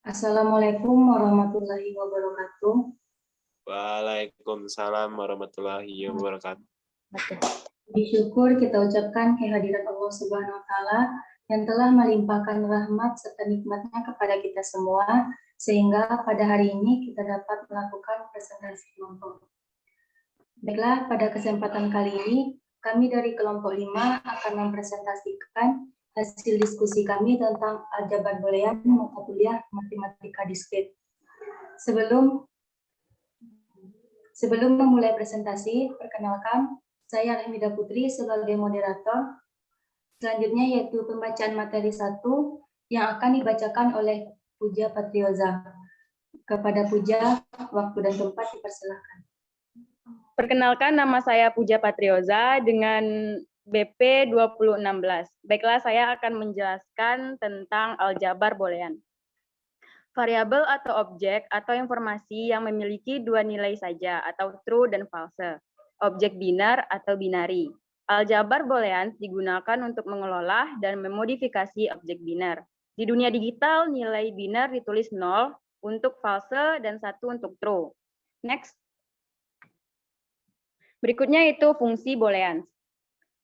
Assalamualaikum warahmatullahi wabarakatuh. Waalaikumsalam warahmatullahi wabarakatuh. Puji syukur kita ucapkan kehadiran Allah Subhanahu wa Ta'ala yang telah melimpahkan rahmat serta nikmatnya kepada kita semua, sehingga pada hari ini kita dapat melakukan presentasi kelompok. Baiklah, pada kesempatan kali ini, kami dari kelompok 5 akan mempresentasikan hasil diskusi kami tentang aljabar boolean mata kuliah matematika diskrit. Sebelum memulai presentasi, perkenalkan, saya Rahmida Putri sebagai moderator. Selanjutnya yaitu pembacaan materi 1 yang akan dibacakan oleh Puja Patrioza. Kepada Puja, waktu dan tempat dipersilakan. Perkenalkan, nama saya Puja Patrioza dengan BP 2016. Baiklah, saya akan menjelaskan tentang aljabar boolean. Variabel atau objek atau informasi yang memiliki dua nilai saja atau true dan false. Objek binar atau binari. Aljabar boolean digunakan untuk mengelola dan memodifikasi objek binar. Di dunia digital, nilai binar ditulis 0 untuk false dan 1 untuk true. Next. Berikutnya itu fungsi boolean.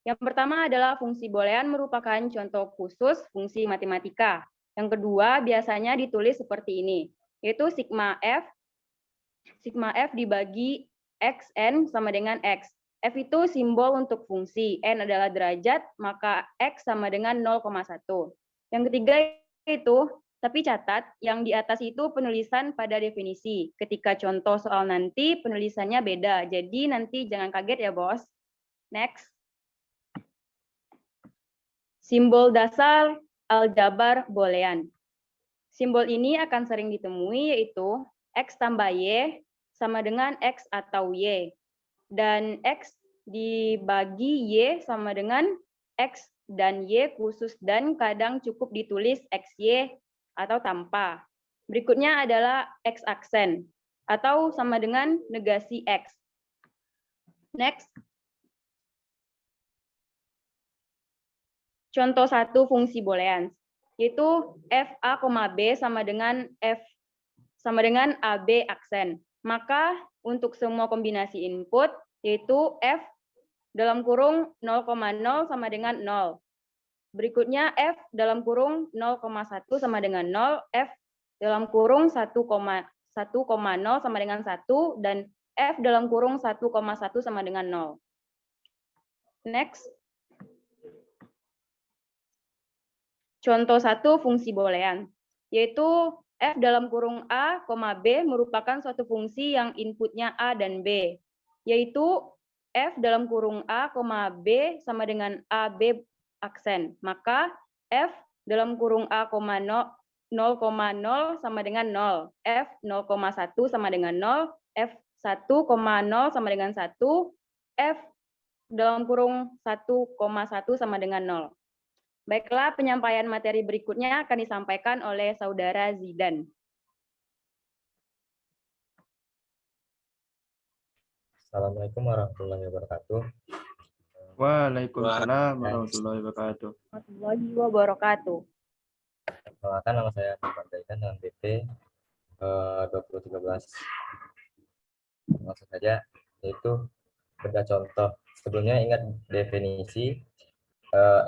Yang pertama adalah fungsi boolean merupakan contoh khusus fungsi matematika. Yang kedua biasanya ditulis seperti ini, yaitu sigma F dibagi xn sama dengan x. F itu simbol untuk fungsi, n adalah derajat, maka x sama dengan 0,1. Yang ketiga itu, tapi catat, yang di atas itu penulisan pada definisi. Ketika contoh soal nanti, penulisannya beda. Jadi nanti jangan kaget ya, bos. Next. Simbol dasar aljabar boolean. Simbol ini akan sering ditemui yaitu x tambah y sama dengan x atau y. Dan x dibagi y sama dengan x dan y khusus dan kadang cukup ditulis xy atau tanpa. Berikutnya adalah x aksen atau sama dengan negasi x. Next. Contoh 1 fungsi boolean, yaitu fa, b sama dengan ab aksen. Maka untuk semua kombinasi input, yaitu f dalam kurung 0,0 sama dengan 0. Berikutnya f dalam kurung 0,1 sama dengan 0, f dalam kurung 1,0 sama dengan 1, dan f dalam kurung 1,1 sama dengan 0. Next. Contoh 1 fungsi boolean, yaitu f dalam kurung a, b merupakan suatu fungsi yang inputnya a dan b, yaitu f dalam kurung a, b sama dengan ab aksen. Maka f dalam kurung a, 0,0 sama dengan 0, f 0,1 sama dengan 0, f 1,0 sama dengan 1, f dalam kurung 1,1 sama dengan 0. Baiklah, penyampaian materi berikutnya akan disampaikan oleh Saudara Zidan. Assalamualaikum warahmatullahi wabarakatuh. Waalaikumsalam warahmatullahi wabarakatuh. Warahmatullahi wabarakatuh. Perkenalkan, nama saya Muhammad Daikan dengan BP 2013. Langsung saja, yaitu beda contoh. Sebelumnya ingat definisi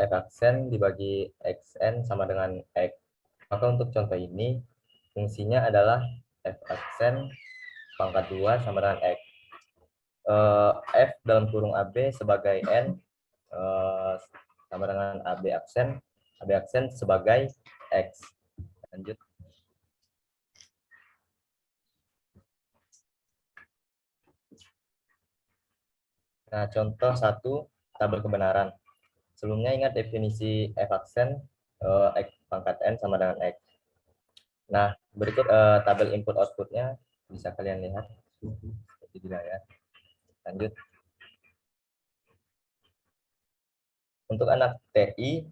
f aksen dibagi xn sama dengan x. Maka untuk contoh ini fungsinya adalah f aksen pangkat 2 sama dengan x. F dalam kurung AB sebagai n sama dengan AB aksen sebagai x. Lanjut. Nah, contoh 1 tabel kebenaran. Sebelumnya ingat definisi f aksen x pangkat n sama dengan x. Nah, berikut tabel input outputnya bisa kalian lihat di layar. Lanjut. Untuk anak TI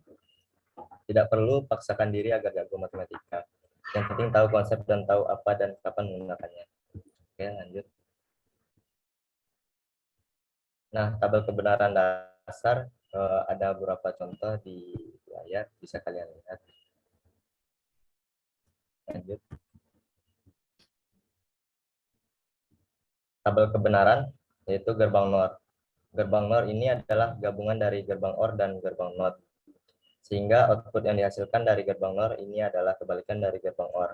tidak perlu paksakan diri agar jago matematika. Yang penting tahu konsep dan tahu apa dan kapan menggunakannya. Oke, lanjut. Nah, tabel kebenaran dasar ada beberapa contoh di layar, bisa kalian lihat. Lanjut. tabel kebenaran, yaitu gerbang NOR. Gerbang NOR ini adalah gabungan dari gerbang OR dan gerbang NOT. Sehingga output yang dihasilkan dari gerbang NOR ini adalah kebalikan dari gerbang OR.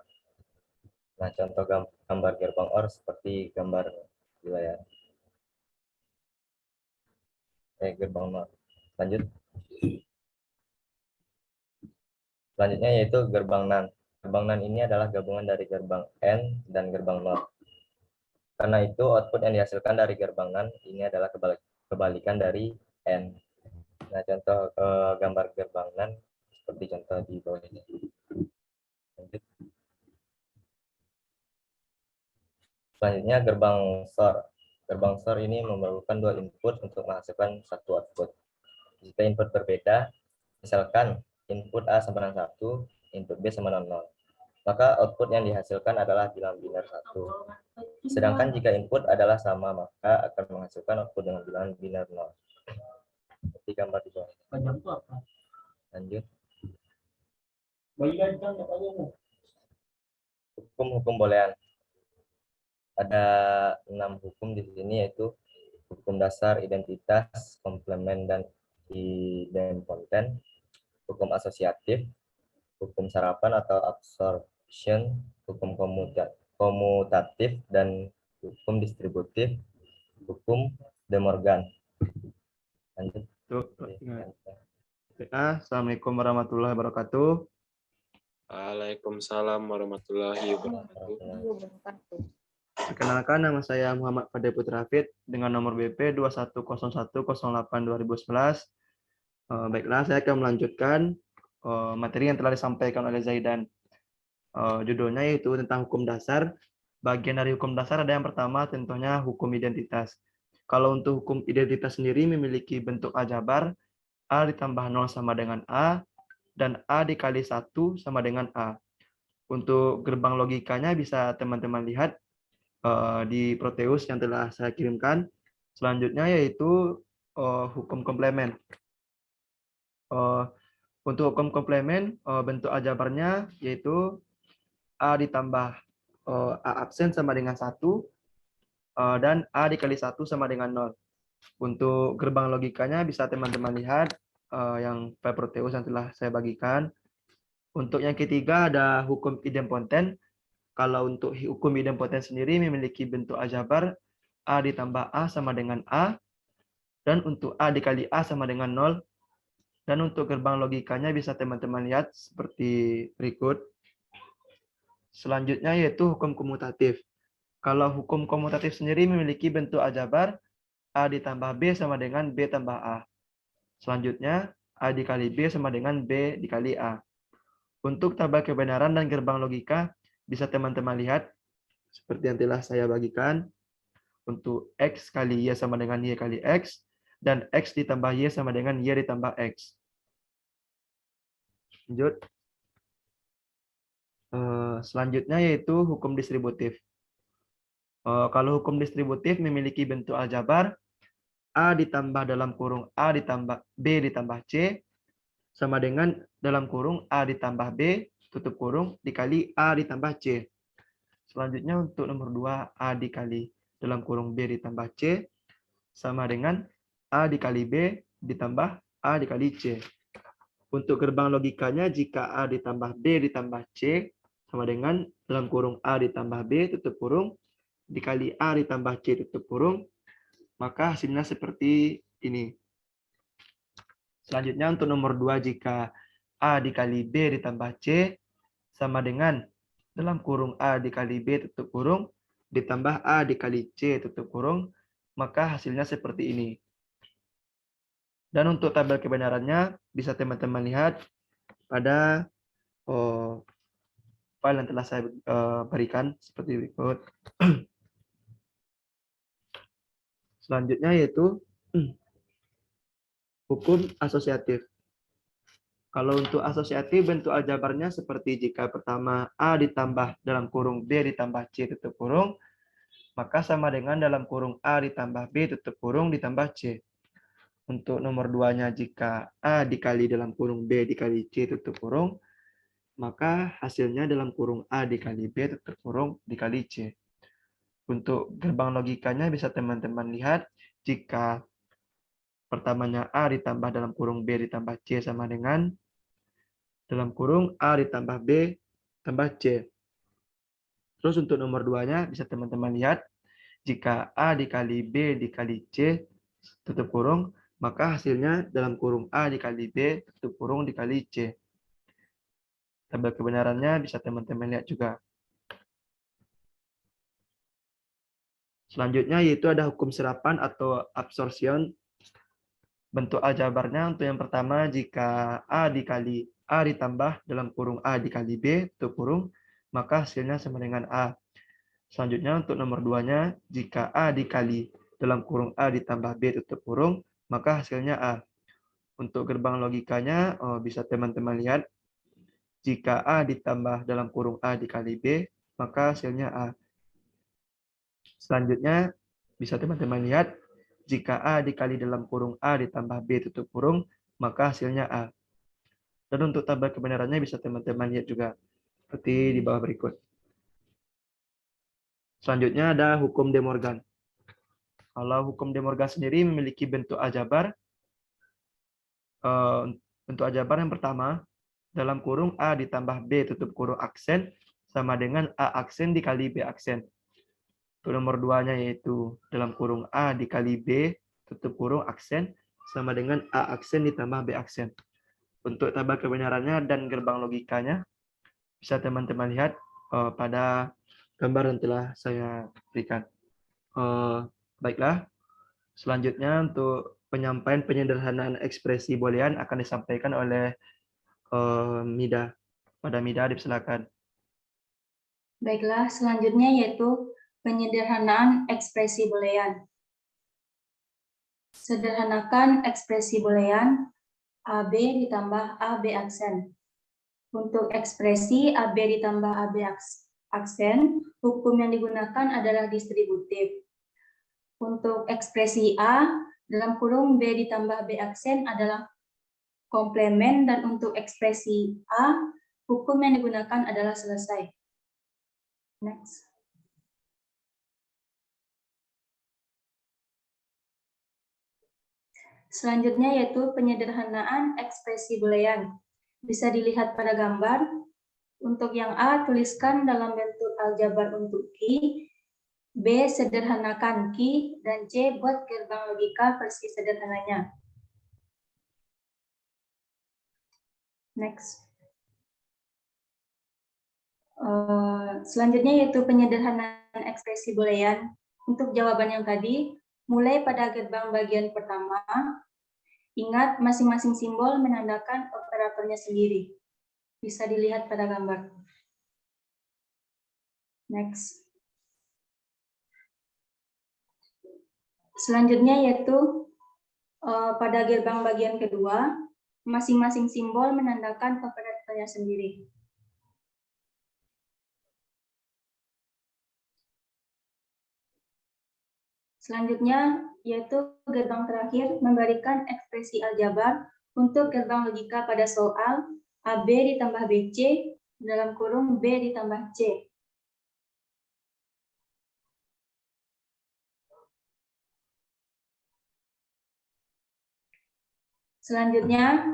Nah, contoh gambar gerbang OR seperti gambar di layar. Gerbang NOR. Lanjut. Selanjutnya yaitu gerbang NAND. Gerbang NAND ini adalah gabungan dari gerbang N dan gerbang NOR. Karena itu output yang dihasilkan dari gerbang NAND ini adalah kebalikan dari N. Nah, contoh gambar gerbang NAND seperti contoh di bawah ini. Lanjut. Selanjutnya gerbang SOR. Gerbang SOR ini memerlukan dua input untuk menghasilkan satu output. Jika input berbeda, misalkan input A sama dengan 1, input B sama dengan 0, maka output yang dihasilkan adalah bilangan biner 1. Sedangkan jika input adalah sama, maka akan menghasilkan output dengan bilangan biner 0. Seperti gambar di bawah. Lanjut. Hukum-hukum boolean. Ada 6 hukum di sini, yaitu hukum dasar, identitas, komplement, dan idempoten, hukum asosiatif, hukum sarapan atau absorption, hukum komutatif, dan hukum distributif, hukum De Morgan. Lanjut. Assalamualaikum warahmatullahi wabarakatuh. Waalaikumsalam warahmatullahi wabarakatuh. Perkenalkan, nama saya Muhammad Fadil Putra Hafid dengan nomor BP 210108-2011. Baiklah, saya akan melanjutkan materi yang telah disampaikan oleh Zaidan. Judulnya yaitu tentang hukum dasar. Bagian dari hukum dasar ada yang pertama tentunya hukum identitas. Kalau untuk hukum identitas sendiri memiliki bentuk aljabar, A ditambah 0 sama dengan A, dan A dikali 1 sama dengan A. Untuk gerbang logikanya bisa teman-teman lihat di Proteus yang telah saya kirimkan. Selanjutnya yaitu hukum komplement. Untuk hukum komplement, bentuk aljabarnya yaitu A ditambah A absen sama dengan 1, dan A dikali 1 sama dengan 0. Untuk gerbang logikanya bisa teman-teman lihat yang file Proteus yang telah saya bagikan. Untuk yang ketiga ada hukum idempoten. Kalau untuk hukum idempoten sendiri memiliki bentuk aljabar A ditambah A sama dengan A, dan untuk A dikali A sama dengan 0. Dan untuk gerbang logikanya bisa teman-teman lihat seperti berikut. Selanjutnya yaitu hukum komutatif. Kalau hukum komutatif sendiri memiliki bentuk aljabar A ditambah B sama dengan B tambah A. Selanjutnya A dikali B sama dengan B dikali A. Untuk tabel kebenaran dan gerbang logika bisa teman-teman lihat seperti yang telah saya bagikan. Untuk X kali Y sama dengan Y kali X, dan X ditambah Y sama dengan Y ditambah X. Lanjut. Selanjutnya yaitu hukum distributif. Kalau hukum distributif memiliki bentuk aljabar A ditambah dalam kurung A ditambah B ditambah C sama dengan dalam kurung A ditambah B tutup kurung dikali A ditambah C. Selanjutnya untuk nomor 2 A dikali dalam kurung B ditambah C sama dengan A dikali B ditambah A dikali C. Untuk gerbang logikanya jika A ditambah B ditambah C sama dengan dalam kurung A ditambah B tutup kurung dikali A ditambah C tutup kurung, maka hasilnya seperti ini. Selanjutnya untuk nomor 2 jika A dikali B ditambah C sama dengan dalam kurung A dikali B tutup kurung ditambah A dikali C tutup kurung, maka hasilnya seperti ini. Dan untuk tabel kebenarannya bisa teman-teman lihat pada file yang telah saya berikan seperti berikut. Selanjutnya yaitu hukum asosiatif. Kalau untuk asosiatif bentuk aljabarnya seperti jika pertama A ditambah dalam kurung B ditambah C tutup kurung, maka sama dengan dalam kurung A ditambah B tutup kurung ditambah C. Untuk nomor 2-nya jika A dikali dalam kurung B dikali C tutup kurung, maka hasilnya dalam kurung A dikali B tutup kurung dikali C. Untuk gerbang logikanya bisa teman-teman lihat jika pertamanya A ditambah dalam kurung B ditambah C sama dengan dalam kurung A ditambah B tambah C. Terus untuk nomor 2-nya bisa teman-teman lihat jika A dikali B dikali C tutup kurung, maka hasilnya dalam kurung A dikali B tutup kurung dikali C. Tabel kebenarannya bisa teman-teman lihat juga. Selanjutnya yaitu ada hukum serapan atau absorption. Bentuk aljabarnya untuk yang pertama jika A dikali A ditambah dalam kurung A dikali B tutup kurung, maka hasilnya sama dengan A. Selanjutnya untuk nomor 2-nya jika A dikali dalam kurung A ditambah B tutup kurung, maka hasilnya A. Untuk gerbang logikanya bisa teman-teman lihat jika A ditambah dalam kurung A dikali B, maka hasilnya A. Selanjutnya, bisa teman-teman lihat, jika A dikali dalam kurung A ditambah B tutup kurung, maka hasilnya A. Dan untuk tabel kebenarannya bisa teman-teman lihat juga, seperti di bawah berikut. Selanjutnya ada hukum De Morgan. Kalau hukum De Morgan sendiri memiliki bentuk aljabar. Bentuk aljabar yang pertama, dalam kurung A ditambah B tutup kurung aksen, sama dengan A aksen dikali B aksen. Untuk nomor 2-nya yaitu dalam kurung A dikali B tutup kurung aksen sama dengan A aksen ditambah B aksen. Untuk tabel kebenarannya dan gerbang logikanya bisa teman-teman lihat pada gambar yang telah saya berikan. Baiklah, selanjutnya untuk penyampaian penyederhanaan ekspresi boolean akan disampaikan oleh Mida. Pada Mida, dipersilakan. Baiklah, selanjutnya yaitu penyederhanaan ekspresi boolean. Sederhanakan ekspresi boolean AB ditambah AB aksen. Untuk ekspresi AB ditambah AB aksen, hukum yang digunakan adalah distributif. Untuk ekspresi A, dalam kurung B ditambah B aksen adalah komplement, dan untuk ekspresi A, hukum yang digunakan adalah selesai. Next. Selanjutnya yaitu penyederhanaan ekspresi boolean. Bisa dilihat pada gambar. Untuk yang A, tuliskan dalam bentuk aljabar untuk Q, B, sederhanakan Q, dan C, buat gerbang logika versi sederhananya. Next. Selanjutnya yaitu penyederhanaan ekspresi boolean. Untuk jawaban yang tadi, mulai pada gerbang bagian pertama, ingat masing-masing simbol menandakan operatornya sendiri. Bisa dilihat pada gambar. Next. Selanjutnya yaitu pada gerbang bagian kedua, masing-masing simbol menandakan operatornya sendiri. Selanjutnya yaitu gerbang terakhir memberikan ekspresi aljabar untuk gerbang logika pada soal AB ditambah BC dalam kurung B ditambah C. Selanjutnya,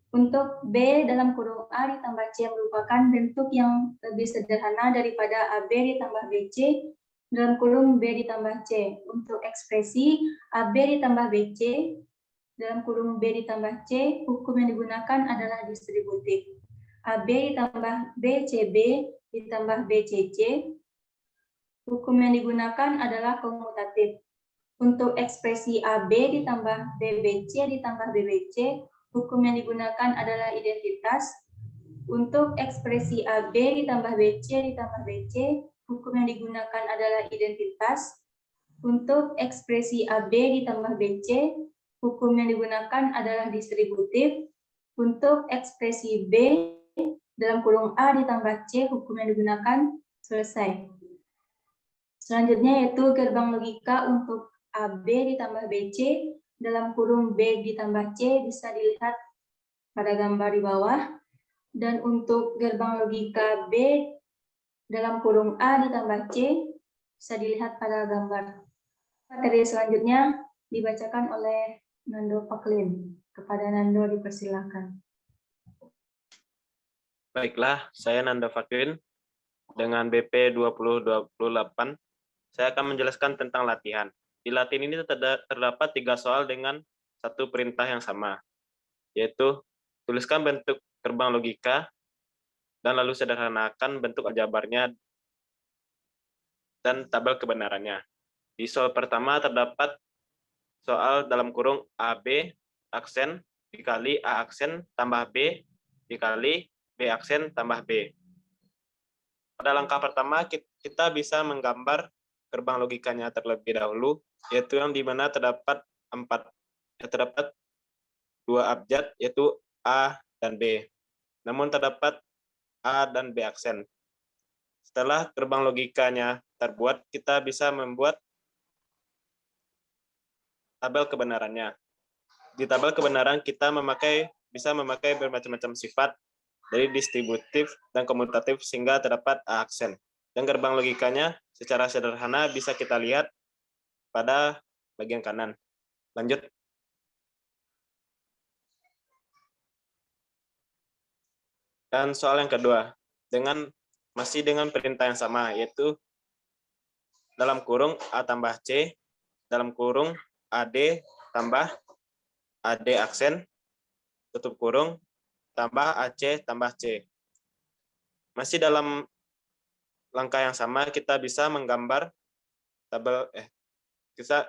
untuk B dalam kurung A ditambah C merupakan bentuk yang lebih sederhana daripada AB ditambah BC dalam kurung B ditambah C. Untuk ekspresi AB ditambah BC dalam kurung B ditambah C, hukum yang digunakan adalah distributif. AB ditambah BCB ditambah BCC, hukum yang digunakan adalah komutatif. Untuk ekspresi AB ditambah BBC ditambah BBC, hukum yang digunakan adalah identitas. Untuk ekspresi AB ditambah BC ditambah BC, hukum yang digunakan adalah identitas. Untuk ekspresi AB ditambah BC, hukum yang digunakan adalah distributif. Untuk ekspresi B dalam kurung A ditambah C, hukum yang digunakan selesai. Selanjutnya yaitu gerbang logika untuk AB ditambah BC dalam kurung B ditambah C, bisa dilihat pada gambar di bawah. Dan untuk gerbang logika B dalam kurung A ditambah C, bisa dilihat pada gambar. Materi selanjutnya dibacakan oleh Nando Paklin. Kepada Nando dipersilakan. Baiklah, saya Nanda Fakrin dengan BP 2028. Saya akan menjelaskan tentang latihan. Di latihan ini terdapat 3 soal dengan satu perintah yang sama, yaitu tuliskan bentuk gerbang logika dan lalu sederhanakan bentuk aljabarnya dan tabel kebenarannya. Di soal pertama terdapat soal dalam kurung AB aksen dikali A aksen tambah B dikali B aksen tambah B. Pada langkah pertama kita bisa menggambar gerbang logikanya terlebih dahulu, yaitu yang dimana terdapat dua abjad, yaitu A dan B. Namun terdapat A dan B aksen. Setelah gerbang logikanya terbuat, kita bisa membuat tabel kebenarannya. Di tabel kebenaran kita bisa memakai bermacam-macam sifat dari distributif dan komutatif sehingga terdapat A aksen. Dan gerbang logikanya secara sederhana bisa kita lihat pada bagian kanan. Lanjut. Dan soal yang kedua, masih dengan perintah yang sama, yaitu dalam kurung A tambah C, dalam kurung AD tambah AD aksen, tutup kurung, tambah AC tambah C. Masih dalam langkah yang sama, kita bisa menggambar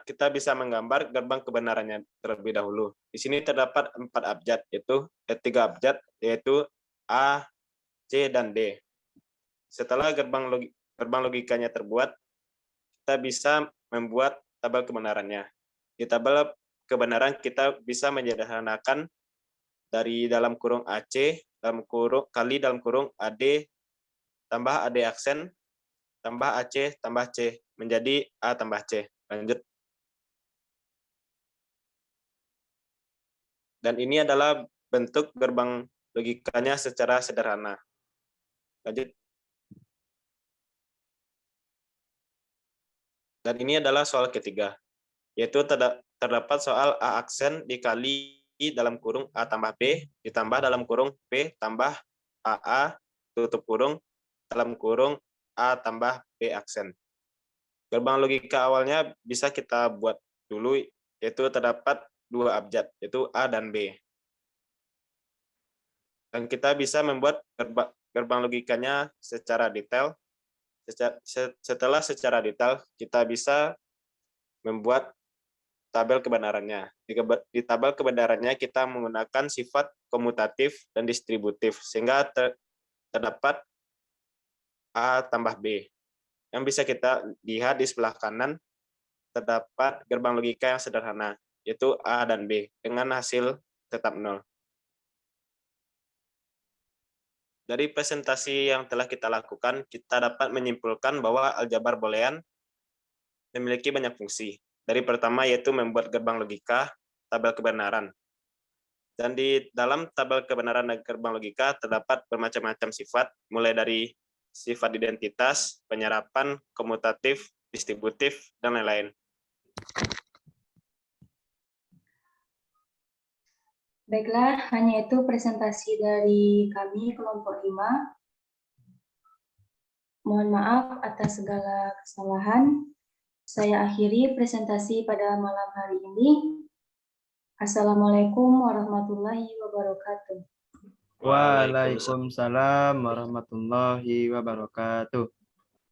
kita bisa menggambar gerbang kebenarannya terlebih dahulu. Di sini terdapat 4 abjad, yaitu 3 abjad, yaitu A, C, dan D. Setelah gerbang logikanya terbuat, kita bisa membuat tabel kebenarannya. Di tabel kebenaran kita bisa menyederhanakan dari dalam kurung AC dalam kurung AD tambah AD aksen tambah AC tambah C menjadi A tambah C. Lanjut. Dan ini adalah bentuk gerbang logikanya secara sederhana. Lanjut. Dan ini adalah soal ketiga, yaitu terdapat soal A aksen dikali dalam kurung A tambah B ditambah dalam kurung B tambah AA tutup kurung dalam kurung A tambah B aksen. Gerbang logika awalnya bisa kita buat dulu, yaitu terdapat 2 abjad, yaitu A dan B. Dan kita bisa membuat gerbang logikanya secara detail. Setelah secara detail, kita bisa membuat tabel kebenarannya. Di tabel kebenarannya kita menggunakan sifat komutatif dan distributif, sehingga terdapat A tambah B. Yang bisa kita lihat di sebelah kanan, terdapat gerbang logika yang sederhana, yaitu A dan B, dengan hasil tetap 0. Dari presentasi yang telah kita lakukan, kita dapat menyimpulkan bahwa aljabar boolean memiliki banyak fungsi. Dari pertama yaitu membuat gerbang logika, tabel kebenaran. Dan di dalam tabel kebenaran dan gerbang logika terdapat bermacam-macam sifat, mulai dari sifat identitas, penyerapan, komutatif, distributif, dan lain-lain. Baiklah, hanya itu presentasi dari kami kelompok 5. Mohon maaf atas segala kesalahan. Saya akhiri presentasi pada malam hari ini. Assalamualaikum warahmatullahi wabarakatuh. Waalaikumsalam warahmatullahi wabarakatuh.